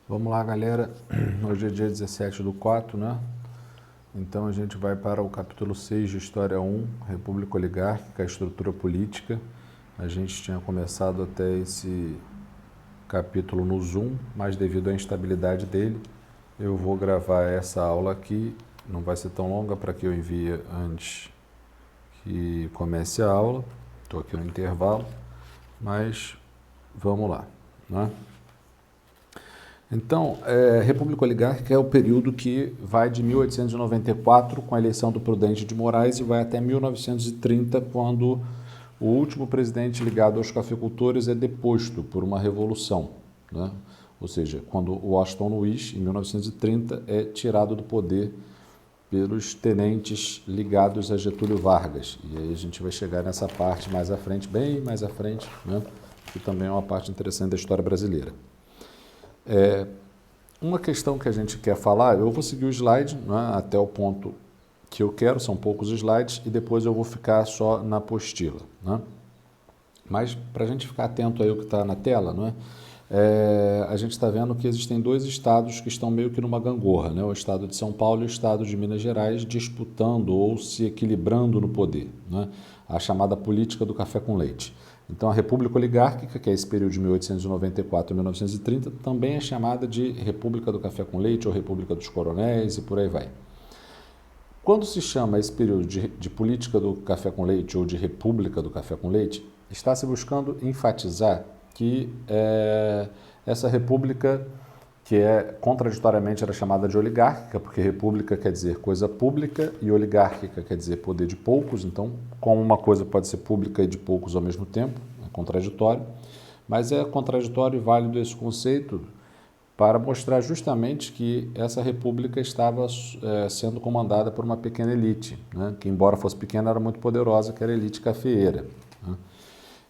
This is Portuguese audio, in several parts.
Vamos lá, galera. Hoje é dia 17/4, né? Então a gente vai para o capítulo 6 de História 1, República Oligárquica, a estrutura política. A gente tinha começado até esse capítulo no Zoom, mas devido à instabilidade dele, eu vou gravar essa aula aqui. Não vai ser tão longa para que eu envie antes que comece a aula. Estou aqui no intervalo, mas vamos lá, né? Então, República Oligárquica é o período que vai de 1894, com a eleição do Prudente de Moraes, e vai até 1930, quando o último presidente ligado aos cafeicultores é deposto por uma revolução, né? Ou seja, quando Washington Luiz, em 1930, é tirado do poder pelos tenentes ligados a Getúlio Vargas. E aí a gente vai chegar nessa parte mais à frente, bem mais à frente, né? Que também é uma parte interessante da história brasileira. Uma questão que a gente quer falar, eu vou seguir o slide, né, até o ponto que eu quero, são poucos slides, e depois eu vou ficar só na apostila, né? Mas para a gente ficar atento aí ao que está na tela, né, a gente está vendo que existem dois estados que estão meio que numa gangorra, né, o estado de São Paulo e o estado de Minas Gerais, disputando ou se equilibrando no poder, né, a chamada política do café com leite. Então, a República Oligárquica, que é esse período de 1894 a 1930, também é chamada de República do Café com Leite ou República dos Coronéis e por aí vai. Quando se chama esse período de política do café com leite ou de República do Café com Leite, está se buscando enfatizar que essa república, que contraditoriamente era chamada de oligárquica, porque república quer dizer coisa pública e oligárquica quer dizer poder de poucos, então como uma coisa pode ser pública e de poucos ao mesmo tempo, é contraditório, mas é contraditório e válido esse conceito para mostrar justamente que essa república estava sendo comandada por uma pequena elite, né, que embora fosse pequena era muito poderosa, que era a elite cafeeira, né?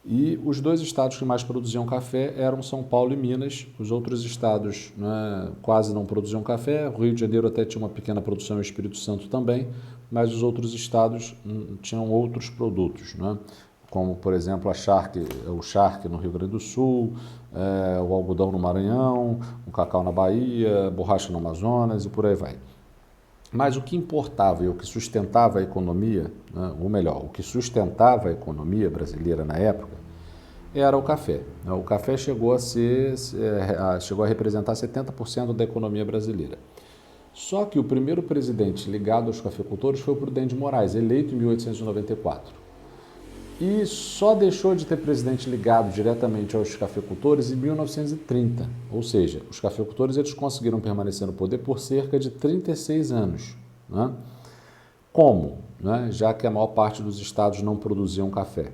E os dois estados que mais produziam café eram São Paulo e Minas. Os outros estados, né, quase não produziam café. O Rio de Janeiro até tinha uma pequena produção e o Espírito Santo também, mas os outros estados tinham outros produtos, né, como, por exemplo, o charque no Rio Grande do Sul, o algodão no Maranhão, o cacau na Bahia, borracha no Amazonas e por aí vai. Mas o que importava e o que sustentava a economia, né, ou melhor, o que sustentava a economia brasileira na época, era o café. O café chegou a representar 70% da economia brasileira. Só que o primeiro presidente ligado aos cafeicultores foi o Prudente de Moraes, eleito em 1894. E só deixou de ter presidente ligado diretamente aos cafeicultores em 1930. Ou seja, os cafeicultores eles conseguiram permanecer no poder por cerca de 36 anos. Né? Como? Né? Já que a maior parte dos estados não produziam café.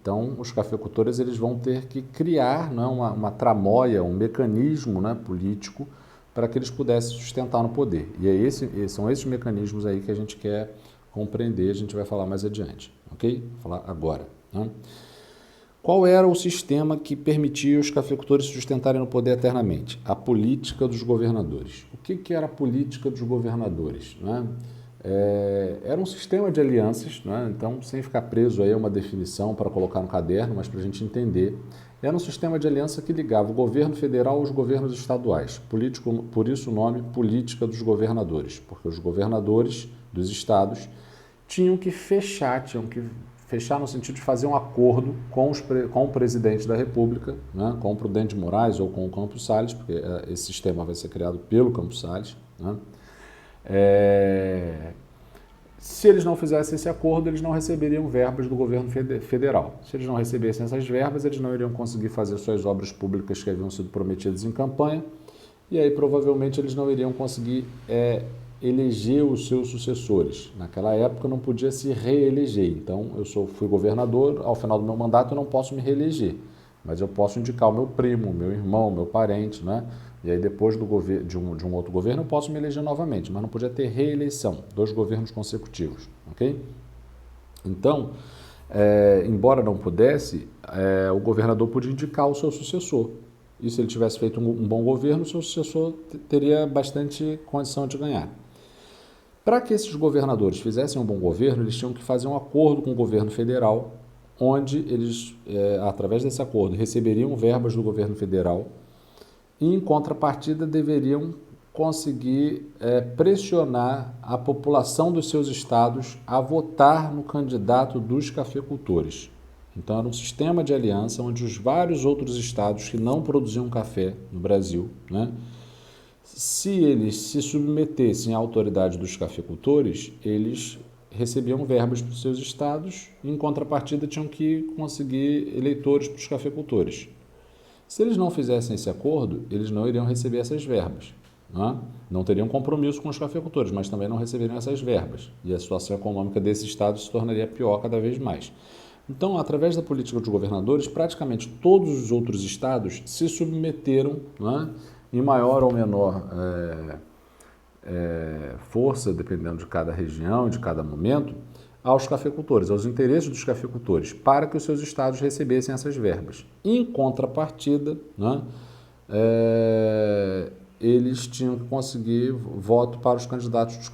Então, os cafeicultores eles vão ter que criar, né, uma tramóia, um mecanismo, né, político para que eles pudessem sustentar no poder. E são esses mecanismos aí que a gente quer compreender, a gente vai falar mais adiante, ok? Vou falar agora, né? Qual era o sistema que permitia os cafeicultores sustentarem no poder eternamente? A política dos governadores. O que era a política dos governadores, né? Era um sistema de alianças, né? Então, sem ficar preso aí a uma definição para colocar no caderno, mas para a gente entender, era um sistema de aliança que ligava o governo federal aos governos estaduais. Por isso o nome política dos governadores, porque os governadores dos estados tinham que fechar no sentido de fazer um acordo com o presidente da República, né, com o Prudente de Moraes ou com o Campos Salles, porque esse sistema vai ser criado pelo Campos Salles, né? Se eles não fizessem esse acordo, eles não receberiam verbas do governo federal. Se eles não recebessem essas verbas, eles não iriam conseguir fazer suas obras públicas que haviam sido prometidas em campanha, e aí provavelmente eles não iriam conseguir eleger os seus sucessores. Naquela época não podia se reeleger, então fui governador, ao final do meu mandato eu não posso me reeleger, mas eu posso indicar o meu primo, meu irmão, meu parente, né? E aí depois de um outro governo eu posso me eleger novamente, mas não podia ter reeleição, 2 governos consecutivos, ok? Então, embora não pudesse, o governador podia indicar o seu sucessor. E se ele tivesse feito um bom governo, o seu sucessor teria bastante condição de ganhar. Para que esses governadores fizessem um bom governo, eles tinham que fazer um acordo com o governo federal, onde eles, através desse acordo, receberiam verbas do governo federal e, em contrapartida, deveriam conseguir pressionar a população dos seus estados a votar no candidato dos cafeicultores. Então, era um sistema de aliança onde os vários outros estados que não produziam café no Brasil, né, se eles se submetessem à autoridade dos cafeicultores, eles recebiam verbas para os seus estados e, em contrapartida, tinham que conseguir eleitores para os cafeicultores. Se eles não fizessem esse acordo, eles não iriam receber essas verbas. Não teriam compromisso com os cafeicultores, mas também não receberiam essas verbas. E a situação econômica desse estado se tornaria pior cada vez mais. Então, através da política dos governadores, praticamente todos os outros estados se submeteram, em maior ou menor força, dependendo de cada região, de cada momento, aos cafeicultores, aos interesses dos cafeicultores, para que os seus estados recebessem essas verbas. Em contrapartida, eles tinham que conseguir voto para os candidatos dos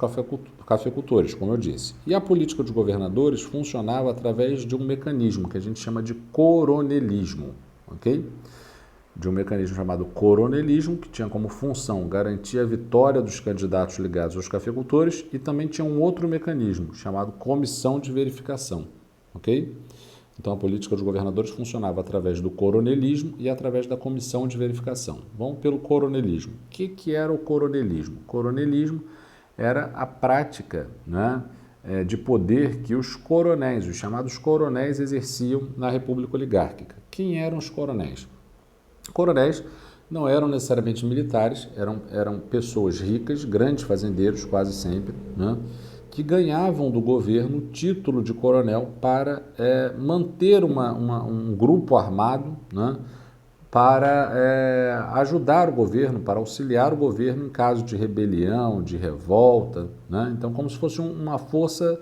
cafeicultores, como eu disse. E a política dos governadores funcionava através de um mecanismo que a gente chama de coronelismo, ok? De um mecanismo chamado coronelismo, que tinha como função garantir a vitória dos candidatos ligados aos cafeicultores, e também tinha um outro mecanismo chamado comissão de verificação, ok? Então, a política dos governadores funcionava através do coronelismo e através da comissão de verificação. Vamos pelo coronelismo. O que era o coronelismo? O coronelismo era a prática, de poder que os coronéis, os chamados coronéis, exerciam na República Oligárquica. Quem eram os coronéis? Coronéis não eram necessariamente militares, eram pessoas ricas, grandes fazendeiros, quase sempre, que ganhavam do governo o título de coronel para manter um grupo armado, para ajudar o governo, para auxiliar o governo em caso de rebelião, de revolta. Então, como se fosse uma força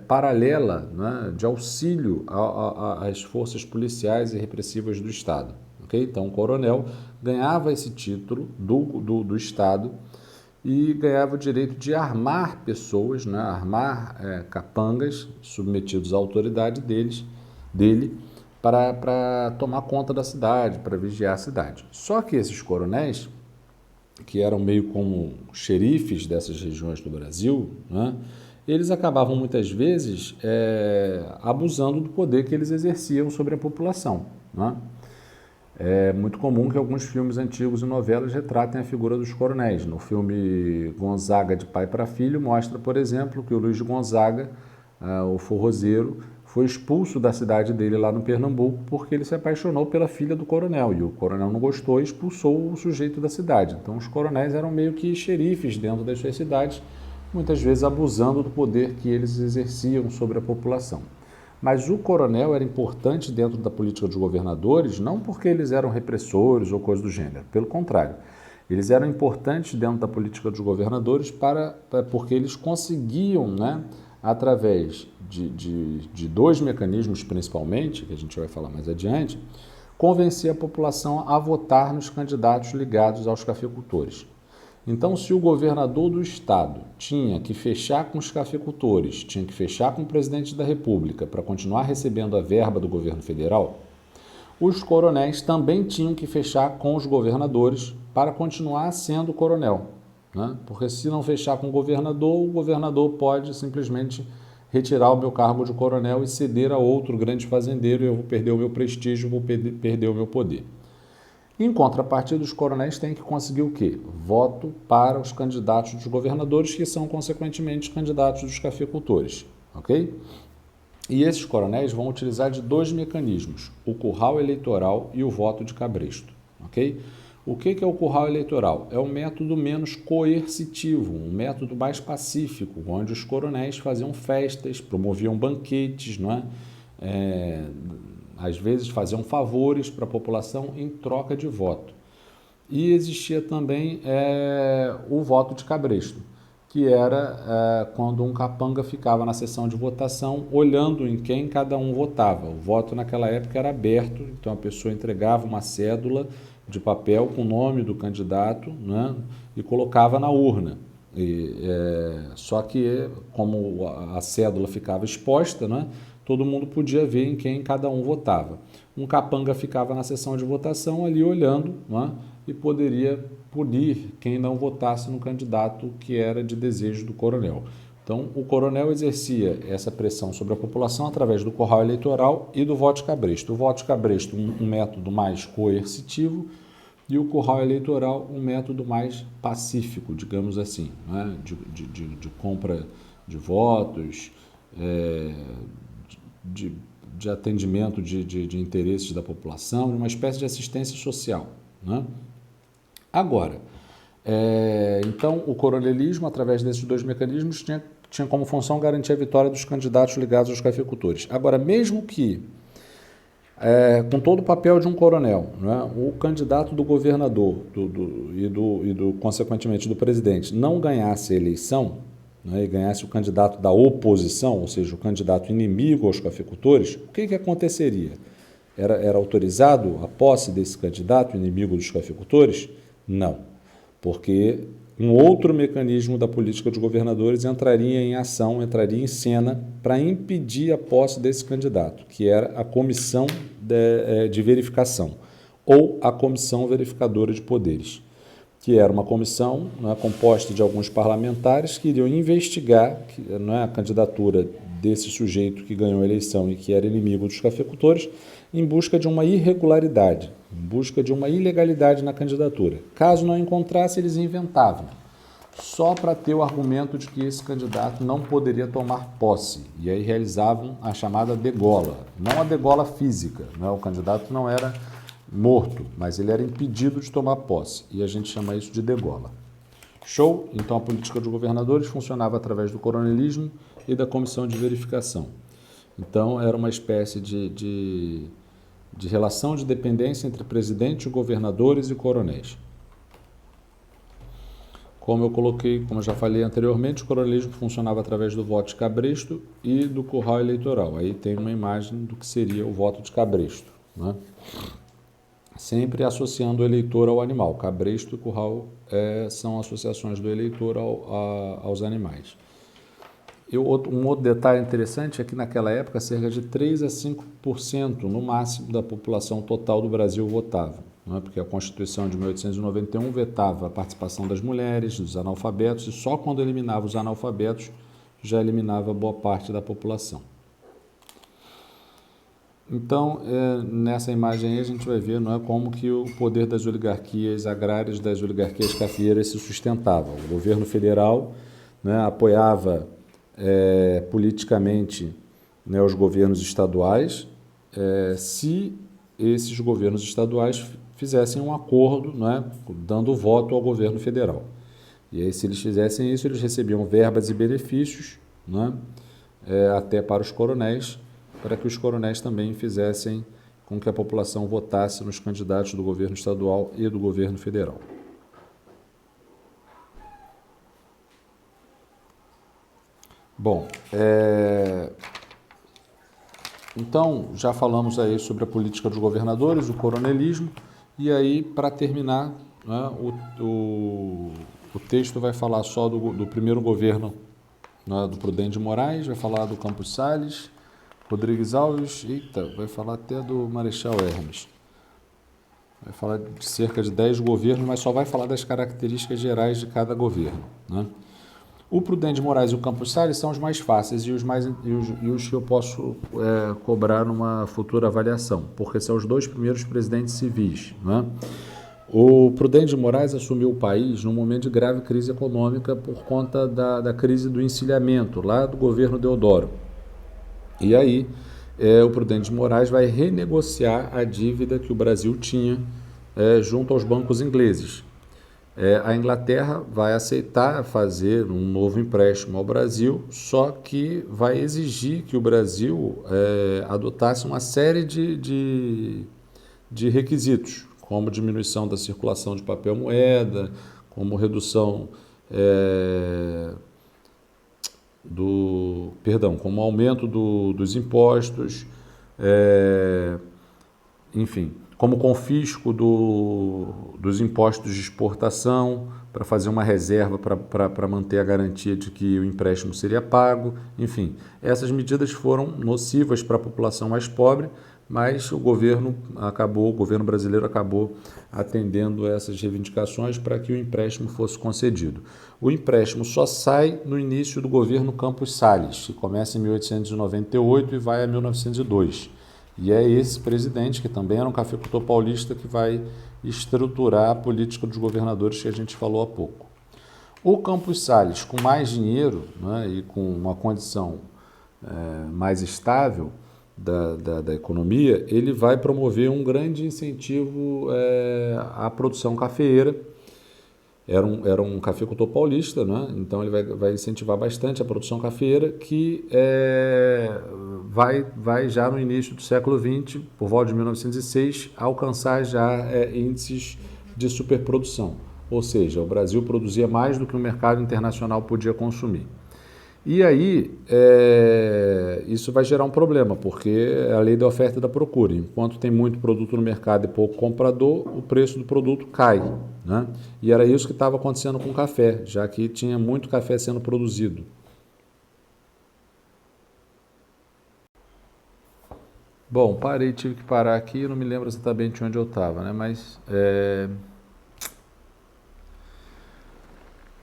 paralela, de auxílio às forças policiais e repressivas do Estado. Okay? Então, o coronel ganhava esse título do Estado e ganhava o direito de armar pessoas, armar capangas submetidos à autoridade dele para tomar conta da cidade, para vigiar a cidade. Só que esses coronéis, que eram meio como xerifes dessas regiões do Brasil, eles acabavam muitas vezes abusando do poder que eles exerciam sobre a população. É muito comum que alguns filmes antigos e novelas retratem a figura dos coronéis. No filme Gonzaga de Pai para Filho, mostra, por exemplo, que o Luiz de Gonzaga, o forrozeiro, foi expulso da cidade dele lá no Pernambuco porque ele se apaixonou pela filha do coronel. E o coronel não gostou e expulsou o sujeito da cidade. Então, os coronéis eram meio que xerifes dentro das suas cidades, muitas vezes abusando do poder que eles exerciam sobre a população. Mas o coronel era importante dentro da política dos governadores, não porque eles eram repressores ou coisa do gênero, pelo contrário. Eles eram importantes dentro da política dos governadores porque eles conseguiam, através de dois mecanismos principalmente, que a gente vai falar mais adiante, convencer a população a votar nos candidatos ligados aos cafeicultores. Então, se o governador do estado tinha que fechar com os cafeicultores, tinha que fechar com o presidente da República para continuar recebendo a verba do governo federal, os coronéis também tinham que fechar com os governadores para continuar sendo coronel. Porque se não fechar com o governador pode simplesmente retirar o meu cargo de coronel e ceder a outro grande fazendeiro e eu vou perder o meu prestígio, vou perder o meu poder. Em contrapartida, os coronéis têm que conseguir o quê? Voto para os candidatos dos governadores, que são, consequentemente, os candidatos dos cafeicultores. Ok? E esses coronéis vão utilizar de dois mecanismos, o curral eleitoral e o voto de cabresto. Ok? O que é o curral eleitoral? É um método menos coercitivo, um método mais pacífico, onde os coronéis faziam festas, promoviam banquetes, às vezes faziam favores para a população em troca de voto. E existia também o voto de cabresto, que era quando um capanga ficava na sessão de votação olhando em quem cada um votava. O voto naquela época era aberto, então a pessoa entregava uma cédula de papel com o nome do candidato, e colocava na urna. Só que, como a cédula ficava exposta, todo mundo podia ver em quem cada um votava. Um capanga ficava na sessão de votação ali olhando, né, e poderia punir quem não votasse no candidato que era de desejo do coronel. Então, o coronel exercia essa pressão sobre a população através do curral eleitoral e do voto de cabresto. O voto de cabresto, um método mais coercitivo, e o curral eleitoral, um método mais pacífico, digamos assim, né? de compra de votos, de atendimento de interesses da população, uma espécie de assistência social, né? Agora, então, o coronelismo, através desses dois mecanismos, tinha como função garantir a vitória dos candidatos ligados aos cafeicultores. Agora, mesmo que, com todo o papel de um coronel, né, o candidato do governador consequentemente, do presidente, não ganhasse a eleição, né, e ganhasse o candidato da oposição, ou seja, o candidato inimigo aos cafeicultores, o que aconteceria? Era autorizado a posse desse candidato inimigo dos cafeicultores? Não, porque um outro mecanismo da política dos governadores entraria em ação, entraria em cena para impedir a posse desse candidato, que era a comissão de verificação, ou a comissão verificadora de poderes, que era uma comissão, né, composta de alguns parlamentares que iriam investigar a candidatura desse sujeito que ganhou a eleição e que era inimigo dos cafeicultores, em busca de uma irregularidade, em busca de uma ilegalidade na candidatura. Caso não encontrasse, eles inventavam, só para ter o argumento de que esse candidato não poderia tomar posse. E aí realizavam a chamada degola, não a degola física, né? O candidato não era morto, mas ele era impedido de tomar posse, e a gente chama isso de degola. Show? Então a política dos governadores funcionava através do coronelismo e da comissão de verificação. Então era uma espécie de relação de dependência entre presidente, governadores e coronéis. Como eu já falei anteriormente, o coronelismo funcionava através do voto de cabresto e do curral eleitoral. Aí tem uma imagem do que seria o voto de cabresto, né? Sempre associando o eleitor ao animal. Cabresto e curral são associações do eleitor aos animais. Um outro detalhe interessante é que naquela época cerca de 3 a 5% no máximo da população total do Brasil votava, né? Porque a Constituição de 1891 vetava a participação das mulheres, dos analfabetos, e só quando eliminava os analfabetos já eliminava boa parte da população. Então, nessa imagem aí a gente vai ver, não é, como que o poder das oligarquias agrárias, das oligarquias cafeeiras se sustentava. O governo federal, né, apoiava politicamente, né, os governos estaduais, se esses governos estaduais fizessem um acordo, né, dando voto ao governo federal. E aí, se eles fizessem isso, eles recebiam verbas e benefícios, né, até para os coronéis, para que os coronéis também fizessem com que a população votasse nos candidatos do governo estadual e do governo federal. Bom, então já falamos aí sobre a política dos governadores, o coronelismo, e aí, para terminar, né, o texto vai falar só do primeiro governo, né, do Prudente de Moraes, vai falar do Campos Salles, Rodrigues Alves, vai falar até do Marechal Hermes. Vai falar de cerca de 10 governos, mas só vai falar das características gerais de cada governo, né? O Prudente de Moraes e o Campos Salles são os mais fáceis e os que eu posso cobrar numa futura avaliação, porque são os dois primeiros presidentes civis, né? O Prudente de Moraes assumiu o país num momento de grave crise econômica por conta da crise do encilhamento, lá do governo Deodoro. E aí, o Prudente de Moraes vai renegociar a dívida que o Brasil tinha junto aos bancos ingleses. A Inglaterra vai aceitar fazer um novo empréstimo ao Brasil, só que vai exigir que o Brasil adotasse uma série de requisitos, como diminuição da circulação de papel moeda, como redução como aumento dos impostos, enfim, como confisco dos impostos de exportação, para fazer uma reserva para manter a garantia de que o empréstimo seria pago. Enfim, essas medidas foram nocivas para a população mais pobre, mas o governo brasileiro acabou atendendo essas reivindicações para que o empréstimo fosse concedido. O empréstimo só sai no início do governo Campos Salles, que começa em 1898 e vai a 1902. E é esse presidente, que também era um cafeicultor paulista, que vai estruturar a política dos governadores que a gente falou há pouco. O Campos Salles, com mais dinheiro, né, e com uma condição mais estável da economia, ele vai promover um grande incentivo à produção cafeeira. Era um cafeicultor paulista, né? Então ele vai incentivar bastante a produção cafeeira, que vai já no início do século XX, por volta de 1906, alcançar já índices de superprodução. Ou seja, o Brasil produzia mais do que o mercado internacional podia consumir. E aí, isso vai gerar um problema, porque é a lei da oferta e da procura. Enquanto tem muito produto no mercado e pouco comprador, o preço do produto cai, né? E era isso que estava acontecendo com o café, já que tinha muito café sendo produzido. Bom, tive que parar aqui, não me lembro exatamente onde eu estava, né? Mas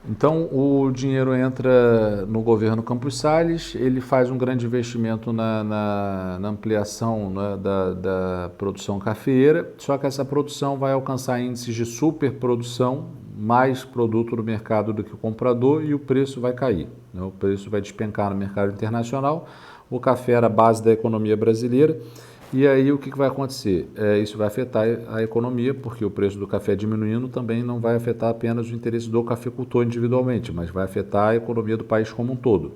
então, o dinheiro entra no governo Campos Salles, ele faz um grande investimento na ampliação, né, da produção cafeeira, só que essa produção vai alcançar índices de superprodução, mais produto no mercado do que o comprador, e o preço vai cair, né? O preço vai despencar no mercado internacional. O café era a base da economia brasileira. E aí o que vai acontecer? Isso vai afetar a economia, porque o preço do café diminuindo também não vai afetar apenas o interesse do cafeicultor individualmente, mas vai afetar a economia do país como um todo.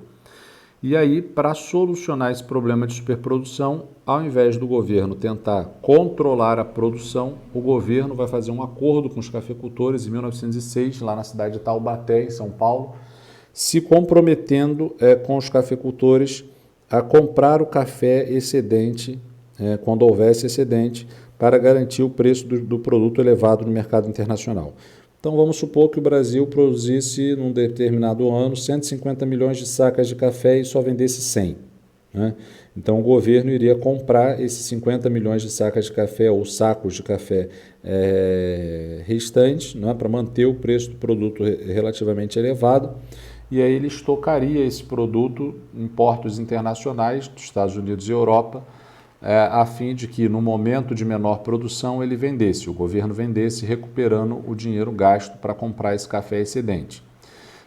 E aí, para solucionar esse problema de superprodução, ao invés do governo tentar controlar a produção, o governo vai fazer um acordo com os cafeicultores em 1906, lá na cidade de Taubaté, em São Paulo, se comprometendo com os cafeicultores a comprar o café excedente, quando houvesse excedente, para garantir o preço do produto elevado no mercado internacional. Então vamos supor que o Brasil produzisse num determinado ano 150 milhões de sacas de café e só vendesse 100. Né? Então o governo iria comprar esses 50 milhões de sacas de café ou sacos de café restantes, né, para manter o preço do produto relativamente elevado. E aí ele estocaria esse produto em portos internacionais dos Estados Unidos e Europa, a fim de que no momento de menor produção ele vendesse, o governo vendesse, recuperando o dinheiro gasto para comprar esse café excedente.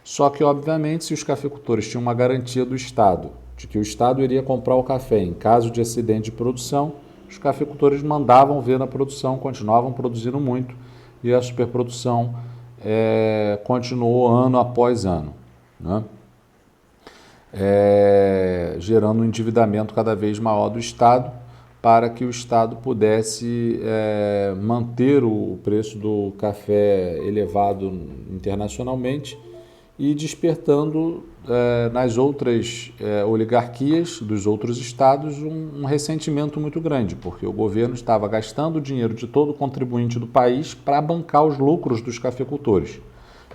Só que, obviamente, se os cafeicultores tinham uma garantia do Estado, de que o Estado iria comprar o café em caso de excedente de produção, os cafeicultores mandavam ver na produção, continuavam produzindo muito, e a superprodução continuou ano após ano, né? Gerando um endividamento cada vez maior do Estado, para que o Estado pudesse manter o preço do café elevado internacionalmente e despertando nas outras oligarquias dos outros estados um ressentimento muito grande, porque o governo estava gastando o dinheiro de todo contribuinte do país para bancar os lucros dos cafeicultores.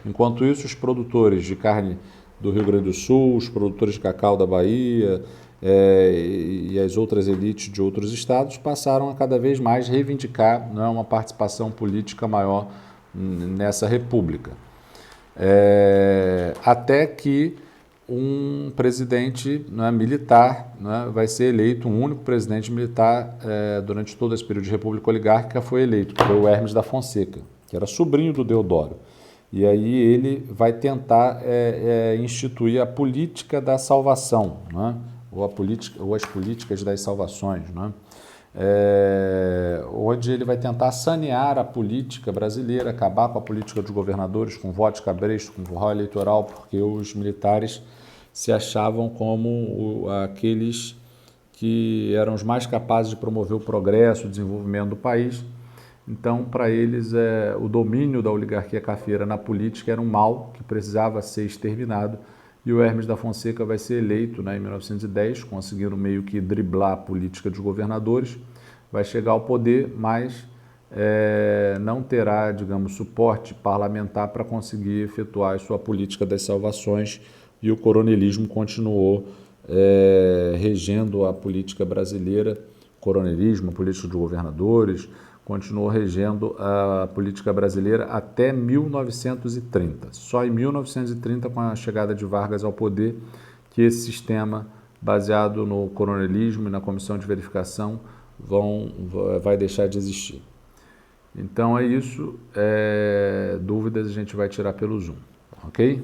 Enquanto isso, os produtores de carne do Rio Grande do Sul, os produtores de cacau da Bahia e as outras elites de outros estados passaram a cada vez mais reivindicar, né, uma participação política maior nessa república. Até que um presidente, né, militar, né, vai ser eleito, um único presidente militar durante todo esse período de república oligárquica foi eleito, que foi o Hermes da Fonseca, que era sobrinho do Deodoro. E aí ele vai tentar instituir a política da salvação, né? ou as políticas das salvações, né? Onde ele vai tentar sanear a política brasileira, acabar com a política dos governadores, com voto de cabresto, com forró eleitoral, porque os militares se achavam como aqueles que eram os mais capazes de promover o progresso, o desenvolvimento do país. Então, para eles, o domínio da oligarquia cafeeira na política era um mal que precisava ser exterminado, e o Hermes da Fonseca vai ser eleito, né, em 1910, conseguindo meio que driblar a política dos governadores, vai chegar ao poder, mas não terá, digamos, suporte parlamentar para conseguir efetuar a sua política das salvações, e o coronelismo continuou regendo a política brasileira, coronelismo, a política de governadores, continuou regendo a política brasileira até 1930. Só em 1930, com a chegada de Vargas ao poder, que esse sistema baseado no coronelismo e na comissão de verificação vai deixar de existir. Então é isso, dúvidas a gente vai tirar pelo Zoom, ok?